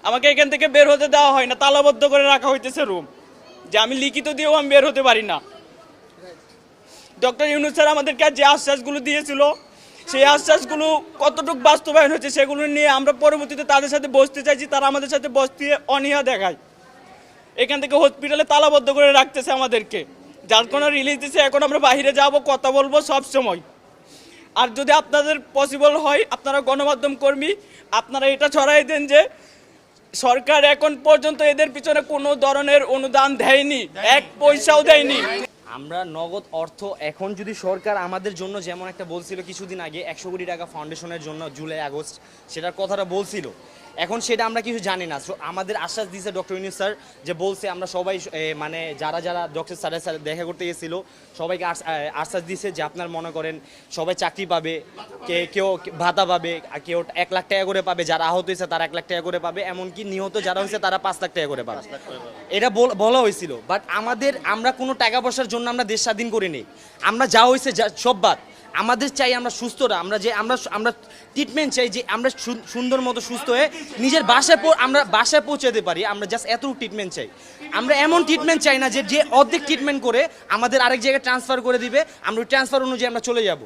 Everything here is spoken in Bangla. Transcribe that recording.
আমাকে এখান থেকে বের হতে দেওয়া হয় না, তালাবদ্ধ করে রাখা হইতেছে রুম, যে আমি লিখিত দিয়েও আমি বের হতে পারি না। ডক্টর ইউনূস স্যার আমাদেরকে যে আশ্বাসগুলো দিয়েছিল, সেই আশ্বাসগুলো কতটুকু বাস্তবায়ন হচ্ছে সেগুলো নিয়ে আমরা পরবর্তীতে তাদের সাথে বসতে চাইছি, তারা আমাদের সাথে বসতে অনীহা দেখায়। এখান থেকে হসপিটালে তালাবদ্ধ করে রাখতেছে আমাদেরকে, যার কোনো রিলিজ দিচ্ছে। এখন আমরা বাইরে যাব, কথা বলবো সব সময়। আর যদি আপনাদের পসিবল হয়, আপনারা গণমাধ্যম কর্মী, আপনারা এটা ছড়াই দেন যে সরকার এখন পর্যন্ত এদের পিছনে কোনো ধরনের অনুদান দেয়নি, এক পয়সাও দেয়নি। আমরা নগদ অর্থ এখন যদি সরকার আমাদের জন্য যেমন একটা বলছিল কিছুদিন আগে 100 কোটি টাকা ফাউন্ডেশনের জন্য জুলাই আগস্ট সেটার কথাটা বলছিল, এখন সেটা আমরা কিছু জানি না। আমাদের আশ্বাস দিয়েছে ডক্টর ইউনূস স্যার, যে বলছে আমরা সবাই মানে যারা যারা ডক্টর স্যারের সাথে দেখা করতে গেছিল সবাইকে আশ্বাস দিয়েছে যে আপনার মনে করেন সবাই চাকরি পাবে, কেউ ভাতা পাবে, কেউ 1 লাখ টাকা করে পাবে, যারা আহত হয়েছে তারা 1 লাখ টাকা করে পাবে, এমনকি নিহত যারা হয়েছে তারা 5 লাখ টাকা করে পাবে, এটা বলা হয়েছিল। বাট আমরা কোনো টাকা পয়সার জন্য আমরা দেশ স্বাধীন করিনি। আমরা যা হয়েছে সব বাদ, আমাদের চাই আমরা সুস্থরা, আমরা ট্রিটমেন্ট চাই, যে আমরা সুন্দর মতো সুস্থ হয়ে নিজের আমরা বাসায় পৌঁছাতে পারি। আমরা জাস্ট এতটুকু ট্রিটমেন্ট চাই। আমরা এমন ট্রিটমেন্ট চাই না যে অর্ধেক ট্রিটমেন্ট করে আমাদের আরেক জায়গায় ট্রান্সফার করে দিবে, আমরা ওই ট্রান্সফার অনুযায়ী আমরা চলে যাব।